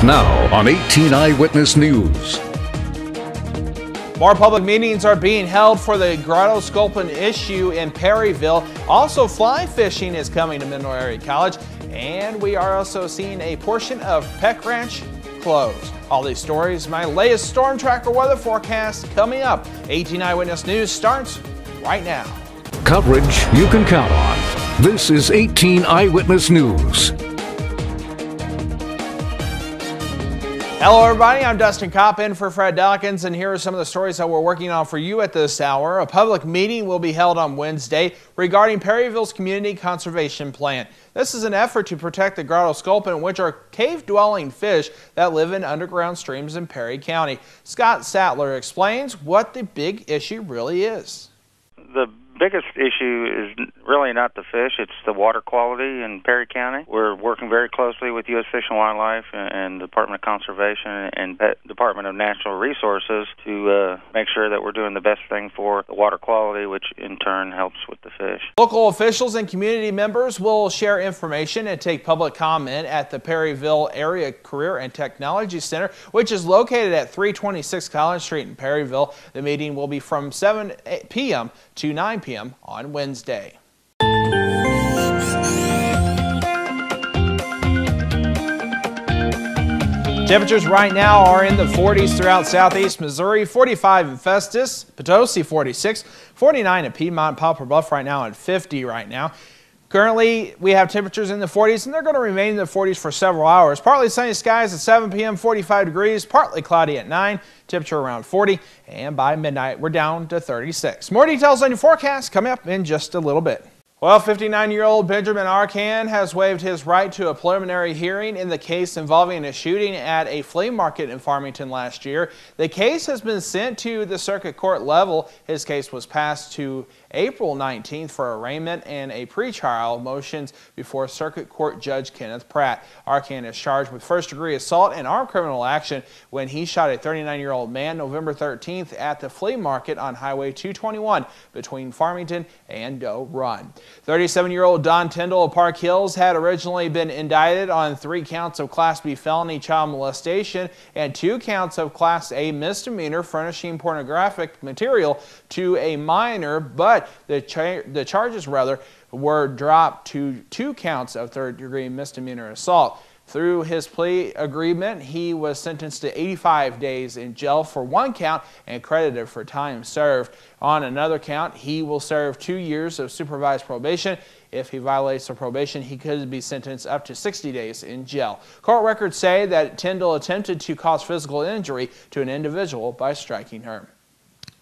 Now on 18 Eyewitness News. More public meetings are being held for the grotto sculpin issue in Perryville. Also, fly fishing is coming to Mineral Area College, and we are also seeing a portion of Peck Ranch closed. All these stories, my latest storm tracker weather forecast coming up. 18 Eyewitness News starts right now. Coverage you can count on. This is 18 Eyewitness News. Hello everybody, I'm Dustin Kopp in for Fred Dawkins, and here are some of the stories that we're working on for you at this hour. A public meeting will be held on Wednesday regarding Perryville's Community Conservation Plan. This is an effort to protect the grotto sculpin, which are cave-dwelling fish that live in underground streams in Perry County. Scott Sattler explains what the big issue really is. The biggest issue is really not the fish, it's the water quality in Perry County. We're working very closely with U.S. Fish and Wildlife and the Department of Conservation and Department of Natural Resources to make sure that we're doing the best thing for the water quality, which in turn helps with the fish. Local officials and community members will share information and take public comment at the Perryville Area Career and Technology Center, which is located at 326 College Street in Perryville. The meeting will be from 7 p.m. to 9 p.m. on Wednesday. Temperatures right now are in the 40s throughout southeast Missouri, 45 in Festus, Potosi 46, 49 in Piedmont, Poplar Bluff right now at 50 right now. Currently, we have temperatures in the 40s, and they're going to remain in the 40s for several hours. Partly sunny skies at 7 p.m., 45 degrees, partly cloudy at 9, temperature around 40, and by midnight, we're down to 36. More details on your forecast coming up in just a little bit. Well, 59-year-old Benjamin Arcan has waived his right to a preliminary hearing in the case involving a shooting at a flea market in Farmington last year. The case has been sent to the circuit court level. His case was passed to April 19th for arraignment and a pretrial motions before Circuit Court Judge Kenneth Pratt. Arcan is charged with first-degree assault and armed criminal action when he shot a 39-year-old man November 13th at the flea market on Highway 221 between Farmington and Doe Run. 37-year-old Don Tyndall of Park Hills had originally been indicted on 3 counts of Class B felony child molestation and 2 counts of Class A misdemeanor furnishing pornographic material to a minor, but the charges were dropped to 2 counts of third-degree misdemeanor assault. Through his plea agreement, he was sentenced to 85 days in jail for 1 count and credited for time served. On another count, he will serve 2 years of supervised probation. If he violates the probation, he could be sentenced up to 60 days in jail. Court records say that Tyndall attempted to cause physical injury to an individual by striking her.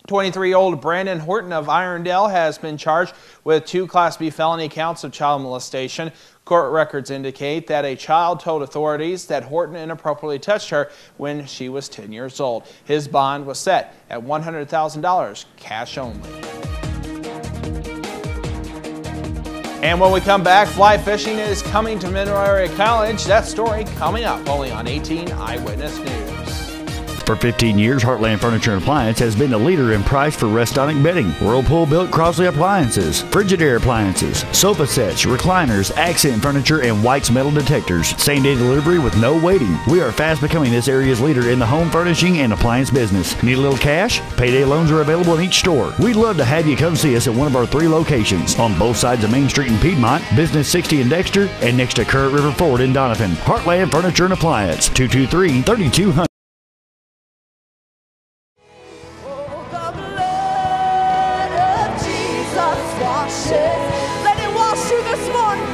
23-year-old Brandon Horton of Irondale has been charged with 2 Class B felony counts of child molestation. Court records indicate that a child told authorities that Horton inappropriately touched her when she was 10 years old. His bond was set at $100,000, cash only. And when we come back, fly fishing is coming to Mineral Area College. That story coming up only on 18 Eyewitness News. For 15 years, Heartland Furniture and Appliance has been the leader in price for Restonic bedding, Whirlpool-built Crossley appliances, Frigidaire appliances, sofa sets, recliners, accent furniture, and White's metal detectors. Same-day delivery with no waiting. We are fast becoming this area's leader in the home furnishing and appliance business. Need a little cash? Payday loans are available in each store. We'd love to have you come see us at one of our 3 locations on both sides of Main Street in Piedmont, Business 60 in Dexter, and next to Current River Ford in Donovan. Heartland Furniture and Appliance, 223-3200. Let it wash you this morning.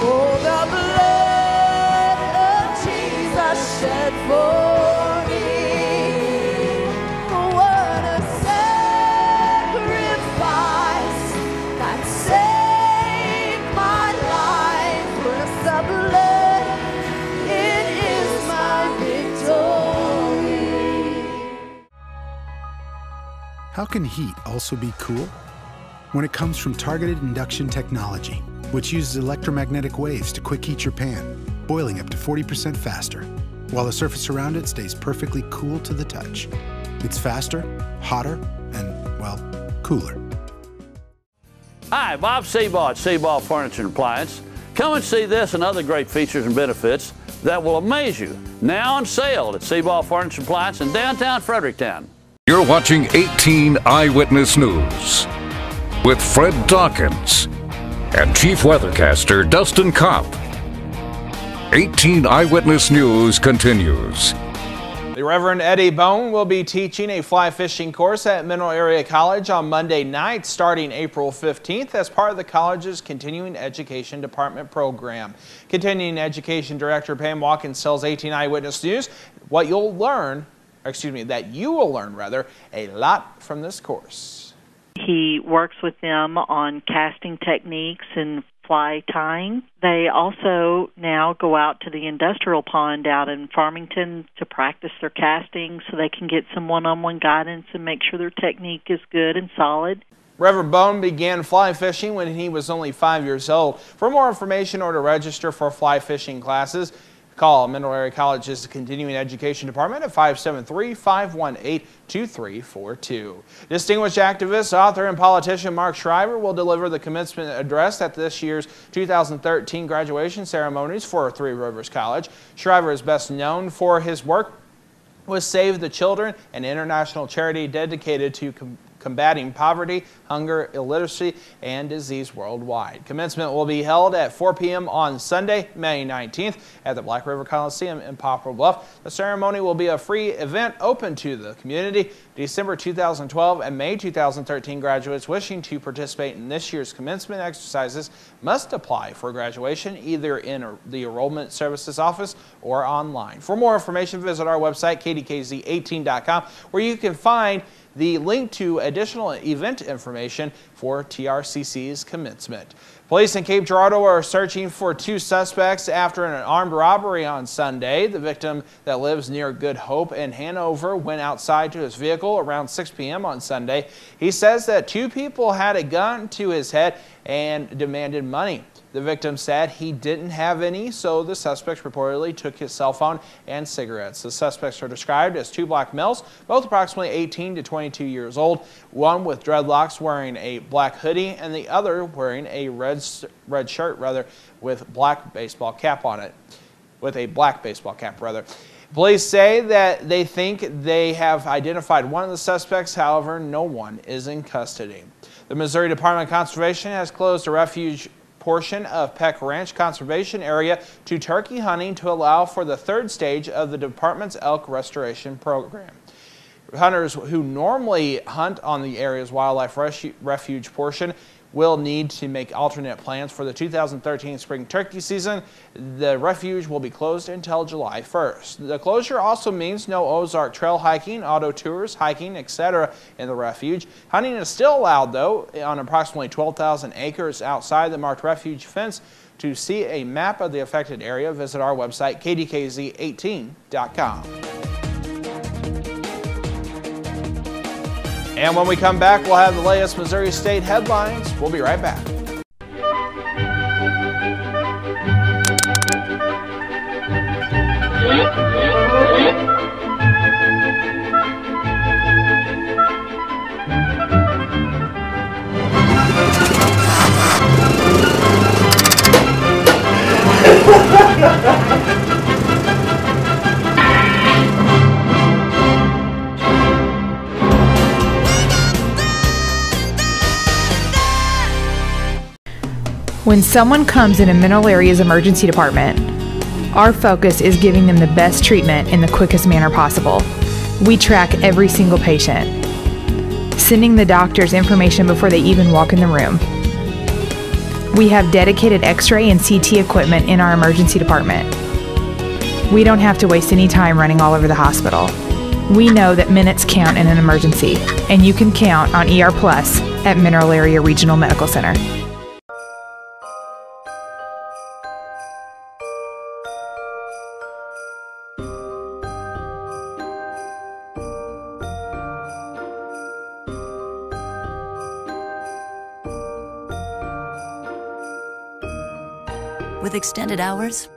Oh, the blood of Jesus shed for me. What a sacrifice that saved my life. With the blood, it is my victory. How can heat also be cool? When it comes from targeted induction technology, which uses electromagnetic waves to quick heat your pan, boiling up to 40% faster, while the surface around it stays perfectly cool to the touch. It's faster, hotter, and, well, cooler. Hi, Bob Seabaugh at Seabaugh Furniture and Appliance. Come and see this and other great features and benefits that will amaze you. Now on sale at Seaball Furniture Appliance in downtown Fredericktown. You're watching 18 Eyewitness News with Fred Dawkins and Chief Weathercaster Dustin Kopp. 18 Eyewitness News continues. The Reverend Eddie Bone will be teaching a fly fishing course at Mineral Area College on Monday night starting April 15th as part of the college's Continuing Education Department program. Continuing Education Director Pam Watkins tells 18 Eyewitness News that you will learn a lot from this course. He works with them on casting techniques and fly tying. They also now go out to the industrial pond out in Farmington to practice their casting so they can get some one-on-one guidance and make sure their technique is good and solid. Reverend Bone began fly fishing when he was only 5 years old. For more information or to register for fly fishing classes, call Mineral Area College's Continuing Education Department at 573-518-2342. Distinguished activist, author, and politician Mark Shriver will deliver the commencement address at this year's 2013 graduation ceremonies for Three Rivers College. Shriver is best known for his work with Save the Children, an international charity dedicated to combating poverty, hunger, illiteracy, and disease worldwide. Commencement will be held at 4 p.m. on Sunday, May 19th at the Black River Coliseum in Poplar Bluff. The ceremony will be a free event open to the community. December 2012 and May 2013 graduates wishing to participate in this year's commencement exercises must apply for graduation either in the Enrollment Services Office or online. For more information, visit our website, KDKZ18.com, where you can find the link to additional event information for TRCC's commencement. Police in Cape Girardeau are searching for 2 suspects after an armed robbery on Sunday. The victim that lives near Good Hope in Hanover went outside to his vehicle around 6 p.m. on Sunday. He says that 2 people had a gun to his head and demanded money. The victim said he didn't have any, so the suspects reportedly took his cell phone and cigarettes. The suspects are described as 2 black males, both approximately 18 to 22 years old, one with dreadlocks wearing a black hoodie and the other wearing a red shirt with black baseball cap on it. Police say that they think they have identified one of the suspects, however, no one is in custody. The Missouri Department of Conservation has closed a refuge portion of Peck Ranch Conservation Area to turkey hunting to allow for the 3rd stage of the department's elk restoration program. Hunters who normally hunt on the area's wildlife refuge portion will need to make alternate plans for the 2013 spring turkey season. The refuge will be closed until July 1st. The closure also means no Ozark Trail hiking, auto tours, hiking, etc. in the refuge. Hunting is still allowed, though, on approximately 12,000 acres outside the marked refuge fence. To see a map of the affected area, visit our website, KDKZ18.com. And when we come back, we'll have the latest Missouri State headlines. We'll be right back. When someone comes in a Mineral Area's emergency department, our focus is giving them the best treatment in the quickest manner possible. We track every single patient, sending the doctors information before they even walk in the room. We have dedicated X-ray and CT equipment in our emergency department. We don't have to waste any time running all over the hospital. We know that minutes count in an emergency, and you can count on ER Plus at Mineral Area Regional Medical Center. With extended hours,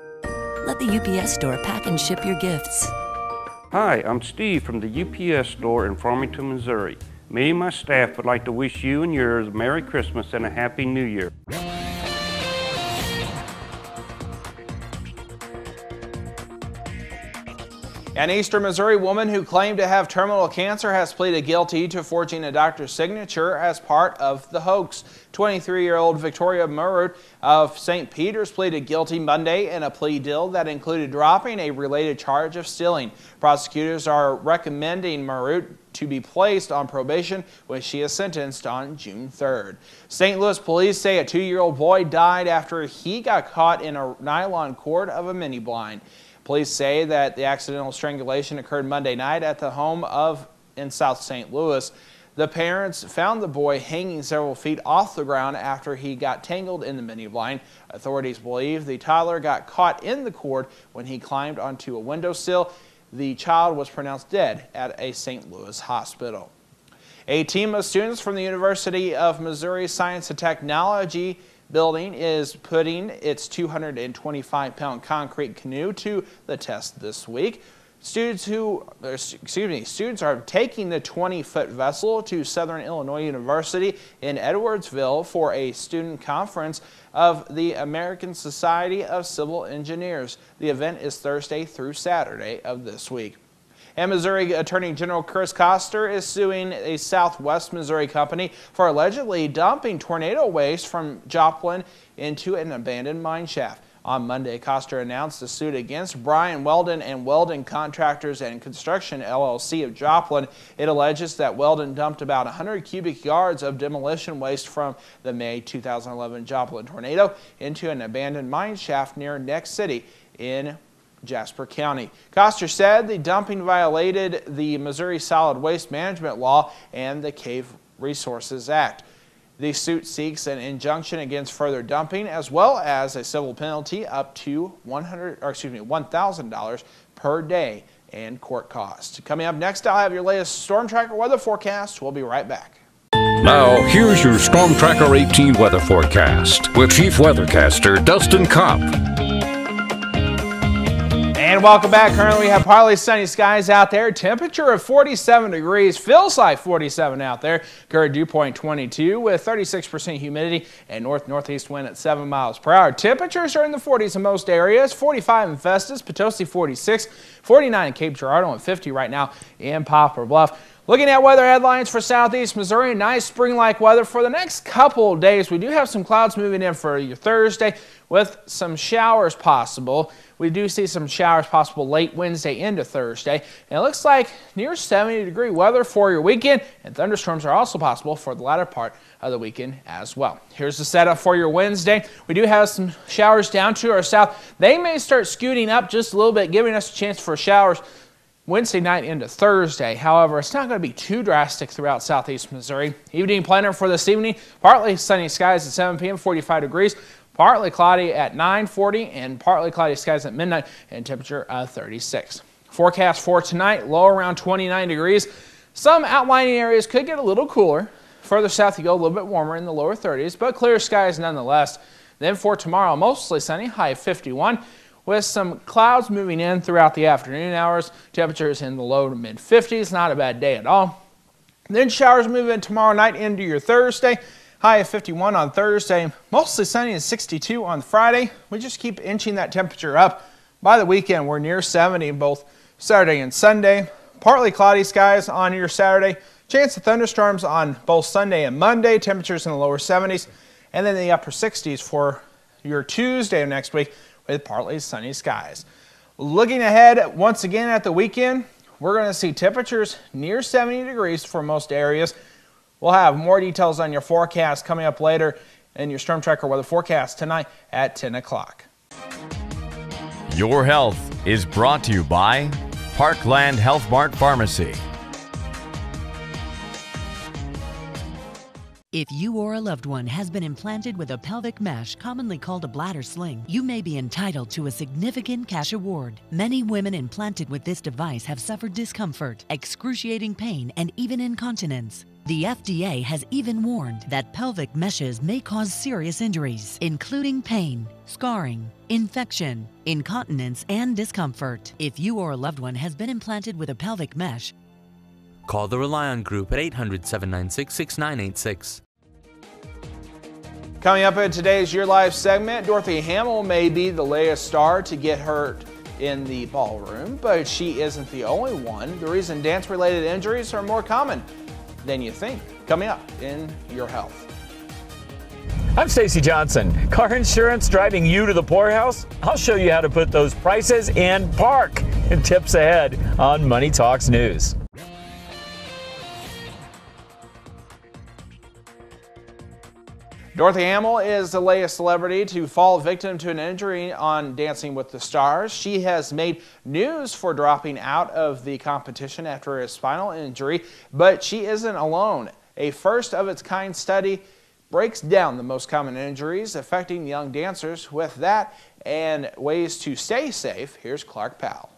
let the UPS store pack and ship your gifts. Hi, I'm Steve from the UPS store in Farmington, Missouri. Me and my staff would like to wish you and yours a Merry Christmas and a Happy New Year. An Eastern Missouri woman who claimed to have terminal cancer has pleaded guilty to forging a doctor's signature as part of the hoax. 23-year-old Victoria Marut of St. Peter's pleaded guilty Monday in a plea deal that included dropping a related charge of stealing. Prosecutors are recommending Marut to be placed on probation when she is sentenced on June 3rd. St. Louis police say a 2-year-old boy died after he got caught in a nylon cord of a mini blind. Police say that the accidental strangulation occurred Monday night at the home in South St. Louis. The parents found the boy hanging several feet off the ground after he got tangled in the mini blind. Authorities believe the toddler got caught in the cord when he climbed onto a windowsill. The child was pronounced dead at a St. Louis hospital. A team of students from the University of Missouri Science and Technology building is putting its 225-pound concrete canoe to the test this week. Students are taking the 20-foot vessel to Southern Illinois University in Edwardsville for a student conference of the American Society of Civil Engineers. The event is Thursday through Saturday of this week. And Missouri Attorney General Chris Koster is suing a Southwest Missouri company for allegedly dumping tornado waste from Joplin into an abandoned mine shaft. On Monday, Koster announced a suit against Brian Weldon and Weldon Contractors and Construction LLC of Joplin. It alleges that Weldon dumped about 100 cubic yards of demolition waste from the May 2011 Joplin tornado into an abandoned mine shaft near Neck City in Jasper County. Koster said the dumping violated the Missouri Solid Waste Management Law and the Cave Resources Act. The suit seeks an injunction against further dumping as well as a civil penalty up to $1,000 per day and court costs. Coming up next, I'll have your latest Storm Tracker weather forecast. We'll be right back. Now, here's your Storm Tracker 18 weather forecast with Chief Weathercaster Dustin Kopp. And welcome back. Currently, we have partly sunny skies out there. Temperature of 47 degrees. Feels like 47 out there. Current dew point 22 with 36% humidity and north-northeast wind at 7 miles per hour. Temperatures are in the 40s in most areas. 45 in Festus, Potosi 46, 49 in Cape Girardeau, and 50 right now in Poplar Bluff. Looking at weather headlines for southeast Missouri, nice spring-like weather for the next couple of days. We do have some clouds moving in for your Thursday with some showers possible. We do see some showers possible late Wednesday into Thursday. And it looks like near 70-degree weather for your weekend, and thunderstorms are also possible for the latter part of the weekend as well. Here's the setup for your Wednesday. We do have some showers down to our south. They may start scooting up just a little bit, giving us a chance for showers Wednesday night into Thursday. However, it's not going to be too drastic throughout southeast Missouri. Evening planner for this evening, partly sunny skies at 7 p.m., 45 degrees. Partly cloudy at 9:40 and partly cloudy skies at midnight and temperature of 36. Forecast for tonight, low around 29 degrees. Some outlying areas could get a little cooler. Further south you go, a little bit warmer in the lower 30s, but clear skies nonetheless. Then for tomorrow, mostly sunny, high of 51. With some clouds moving in throughout the afternoon hours. Temperatures in the low to mid 50s, not a bad day at all. Then showers move in tomorrow night into your Thursday. High of 51 on Thursday, mostly sunny and 62 on Friday. We just keep inching that temperature up. By the weekend, we're near 70 both Saturday and Sunday. Partly cloudy skies on your Saturday. Chance of thunderstorms on both Sunday and Monday. Temperatures in the lower 70s. And then the upper 60s for your Tuesday of next week with partly sunny skies. Looking ahead once again at the weekend, we're going to see temperatures near 70 degrees for most areas. We'll have more details on your forecast coming up later in your Storm Tracker weather forecast tonight at 10 o'clock. Your health is brought to you by Parkland Health Mart Pharmacy. If you or a loved one has been implanted with a pelvic mesh, commonly called a bladder sling, you may be entitled to a significant cash award. Many women implanted with this device have suffered discomfort, excruciating pain, and even incontinence. The FDA has even warned that pelvic meshes may cause serious injuries, including pain, scarring, infection, incontinence, and discomfort. If you or a loved one has been implanted with a pelvic mesh, call the Relion Group at 800-796-6986. Coming up in today's Your Life segment, Dorothy Hamill may be the latest star to get hurt in the ballroom, but she isn't the only one. The reason dance-related injuries are more common than you think. Coming up in Your Health. I'm Stacy Johnson. Car insurance driving you to the poorhouse? I'll show you how to put those prices in park. And tips ahead on Money Talks News. Dorothy Hamill is the latest celebrity to fall victim to an injury on Dancing with the Stars. She has made news for dropping out of the competition after a spinal injury, but she isn't alone. A first-of-its-kind study breaks down the most common injuries affecting young dancers. With that and ways to stay safe, here's Clark Powell.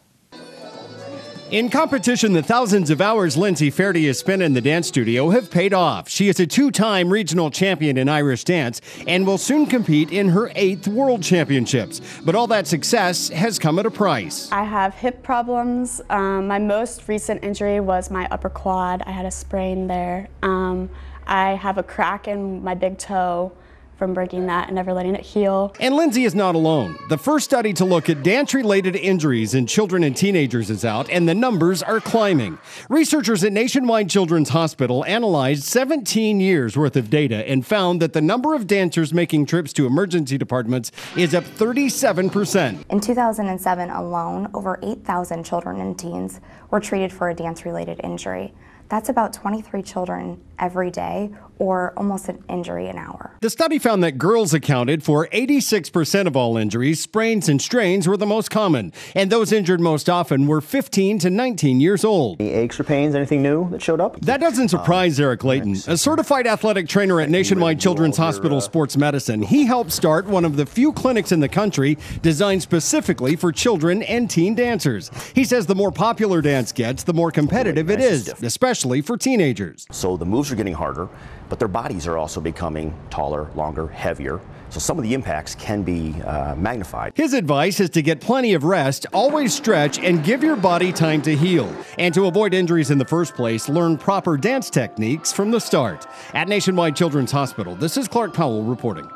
In competition, the thousands of hours Lindsay Fairdy has spent in the dance studio have paid off. She is a two-time regional champion in Irish dance and will soon compete in her 8th World Championships. But all that success has come at a price. I have hip problems. My most recent injury was my upper quad. I had a sprain there. I have a crack in my big toe from breaking that and never letting it heal. And Lindsay is not alone. The first study to look at dance-related injuries in children and teenagers is out, and the numbers are climbing. Researchers at Nationwide Children's Hospital analyzed 17 years worth of data and found that the number of dancers making trips to emergency departments is up 37%. In 2007 alone, over 8,000 children and teens were treated for a dance-related injury. That's about 23 children every day, or almost an injury an hour. The study found that girls accounted for 86% of all injuries. Sprains and strains were the most common, and those injured most often were 15 to 19 years old. Any aches or pains, anything new that showed up? That doesn't surprise Eric Layton, a certified athletic trainer at Nationwide Children's Hospital Sports Medicine. He helped start one of the few clinics in the country designed specifically for children and teen dancers. He says the more popular dance gets, the more competitive it is, especially for teenagers. So the moves are getting harder, but their bodies are also becoming taller, longer, heavier. So some of the impacts can be magnified. His advice is to get plenty of rest, always stretch, and give your body time to heal. And to avoid injuries in the first place, learn proper dance techniques from the start. At Nationwide Children's Hospital, this is Clark Powell reporting.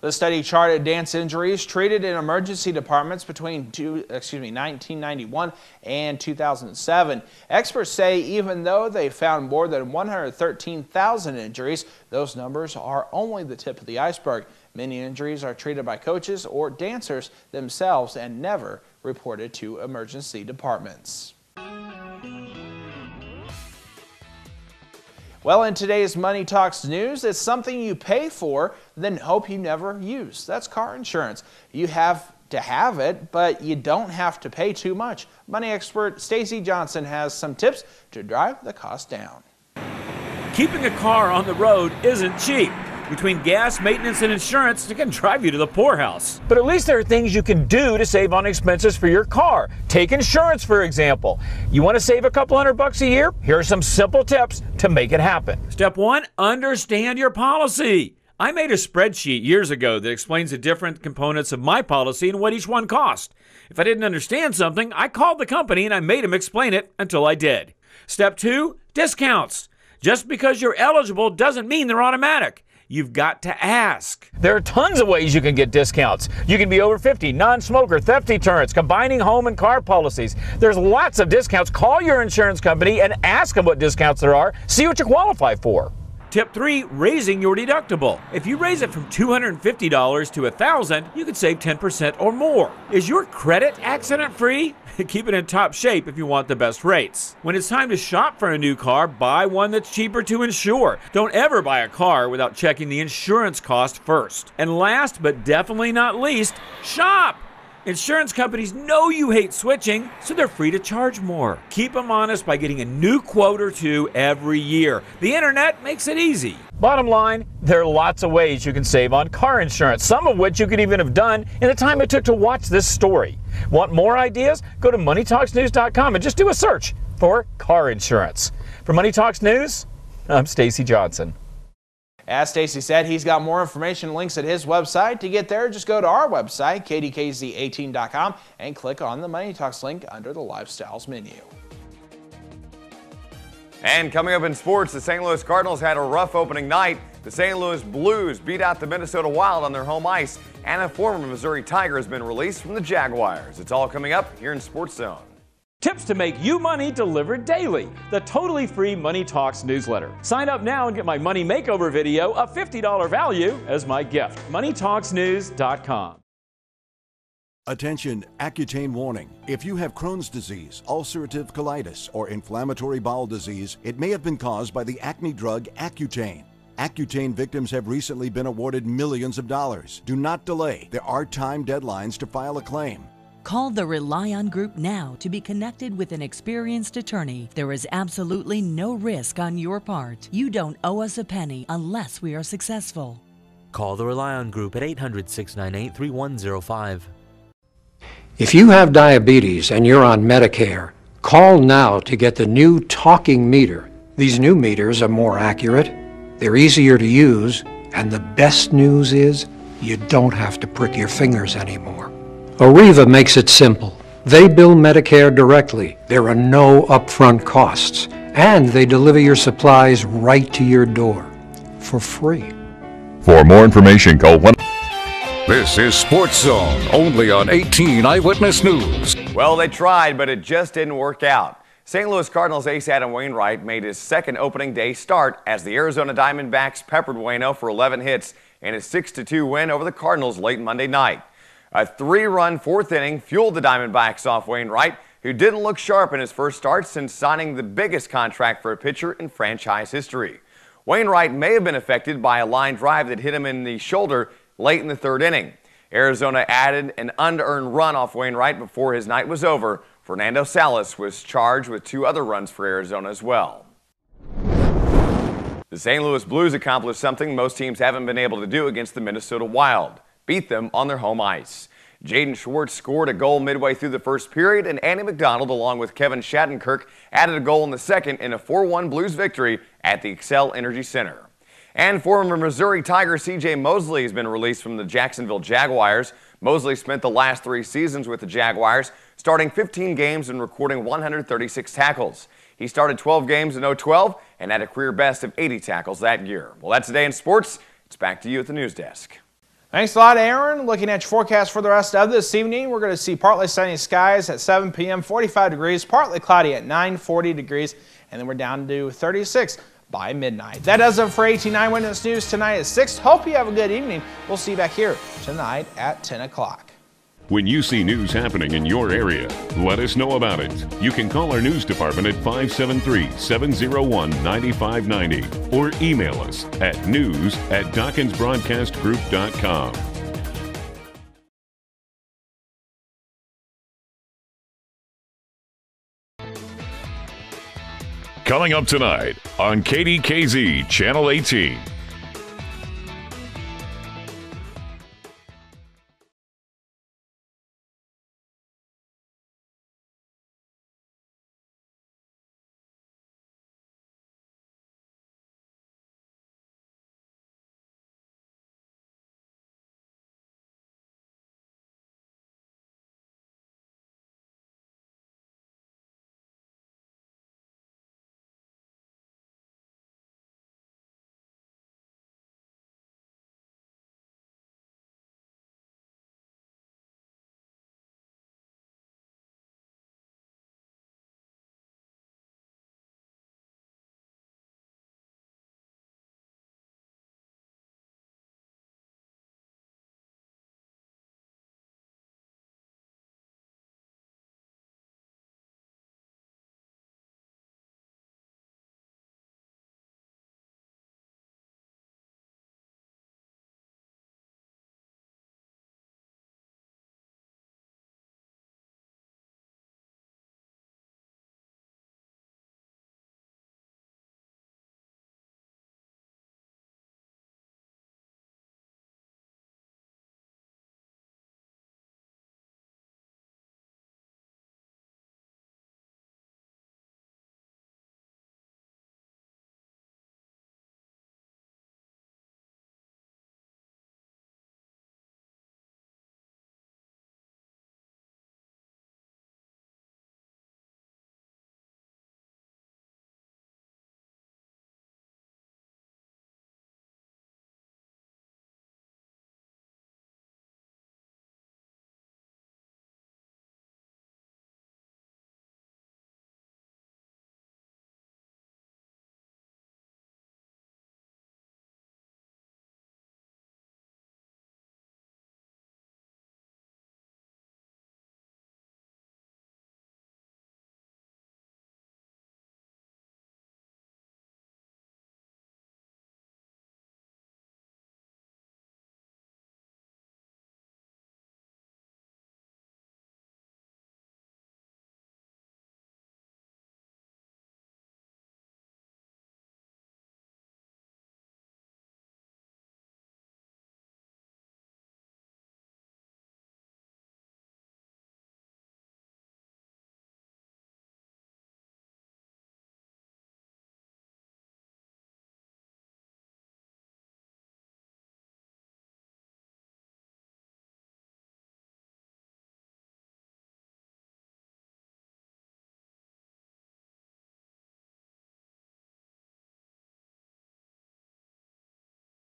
The study charted dance injuries treated in emergency departments between 1991 and 2007. Experts say even though they found more than 113,000 injuries, those numbers are only the tip of the iceberg. Many injuries are treated by coaches or dancers themselves and never reported to emergency departments. Well, in today's Money Talks news, it's something you pay for, then hope you never use. That's car insurance. You have to have it, but you don't have to pay too much. Money expert Stacy Johnson has some tips to drive the cost down. Keeping a car on the road isn't cheap. Between gas, maintenance, and insurance, it can drive you to the poorhouse. But at least there are things you can do to save on expenses for your car. Take insurance, for example. You want to save a couple $100 a year? Here are some simple tips to make it happen. Step 1, understand your policy. I made a spreadsheet years ago that explains the different components of my policy and what each one cost. If I didn't understand something, I called the company and I made them explain it until I did. Step 2, discounts. Just because you're eligible doesn't mean they're automatic. You've got to ask. There are tons of ways you can get discounts. You can be over 50, non-smoker, theft deterrence, combining home and car policies. There's lots of discounts. Call your insurance company and ask them what discounts there are. See what you qualify for. Tip 3, raising your deductible. If you raise it from $250 to $1,000, you could save 10% or more. Is your credit accident-free? Keep it in top shape if you want the best rates. When it's time to shop for a new car, buy one that's cheaper to insure. Don't ever buy a car without checking the insurance cost first. And last but definitely not least, shop! Insurance companies know you hate switching, so they're free to charge more. Keep them honest by getting a new quote or two every year. The internet makes it easy. Bottom line, there are lots of ways you can save on car insurance, some of which you could even have done in the time it took to watch this story. Want more ideas? Go to MoneyTalksNews.com and just do a search for car insurance. For Money Talks News, I'm Stacy Johnson. As Stacy said, he's got more information and links at his website. To get there, just go to our website, KDKZ18.com, and click on the Money Talks link under the Lifestyles menu. And coming up in sports, the St. Louis Cardinals had a rough opening night. The St. Louis Blues beat out the Minnesota Wild on their home ice, and a former Missouri Tiger has been released from the Jaguars. It's all coming up here in Sports Zone. Tips to make you money delivered daily. The totally free Money Talks newsletter. Sign up now and get my money makeover video, a $50 value, as my gift. MoneyTalksNews.com. Attention, Accutane warning. If you have Crohn's disease, ulcerative colitis, or inflammatory bowel disease, it may have been caused by the acne drug Accutane. Accutane victims have recently been awarded millions of dollars. Do not delay. There are time deadlines to file a claim. Call the Rely On Group now to be connected with an experienced attorney. There is absolutely no risk on your part. You don't owe us a penny unless we are successful. Call the Rely On Group at 800-698-3105. If you have diabetes and you're on Medicare, call now to get the new talking meter. These new meters are more accurate, they're easier to use, and the best news is you don't have to prick your fingers anymore. Arriva makes it simple. They bill Medicare directly. There are no upfront costs, and they deliver your supplies right to your door for free. For more information, call 1. This is Sports Zone, only on 18 Eyewitness News. Well, they tried, but it just didn't work out. St. Louis Cardinals ace Adam Wainwright made his second opening day start as the Arizona Diamondbacks peppered Waino for 11 hits in a 6-2 win over the Cardinals late Monday night. A 3-run fourth inning fueled the Diamondbacks off Wainwright, who didn't look sharp in his first start since signing the biggest contract for a pitcher in franchise history. Wainwright may have been affected by a line drive that hit him in the shoulder late in the third inning. Arizona added an unearned run off Wainwright before his night was over. Fernando Salas was charged with 2 other runs for Arizona as well. The St. Louis Blues accomplished something most teams haven't been able to do against the Minnesota Wild: beat them on their home ice. Jaden Schwartz scored a goal midway through the first period, and Andy McDonald, along with Kevin Shattenkirk, added a goal in the second in a 4-1 Blues victory at the Xcel Energy Center. And former Missouri Tiger C.J. Mosley has been released from the Jacksonville Jaguars. Mosley spent the last 3 seasons with the Jaguars, starting 15 games and recording 136 tackles. He started 12 games in 2012 and had a career best of 80 tackles that year. Well, that's the day in sports. It's back to you at the news desk. Thanks a lot, Aaron. Looking at your forecast for the rest of this evening, we're going to see partly sunny skies at 7 p.m., 45 degrees, partly cloudy at 9, 40 degrees, and then we're down to 36 by midnight. That does it for 18 Eyewitness News tonight at 6. Hope you have a good evening. We'll see you back here tonight at 10 o'clock. When you see news happening in your area, let us know about it. You can call our news department at 573-701-9590 or email us at news@DawkinsBroadcastGroup.com. Coming up tonight on KDKZ Channel 18.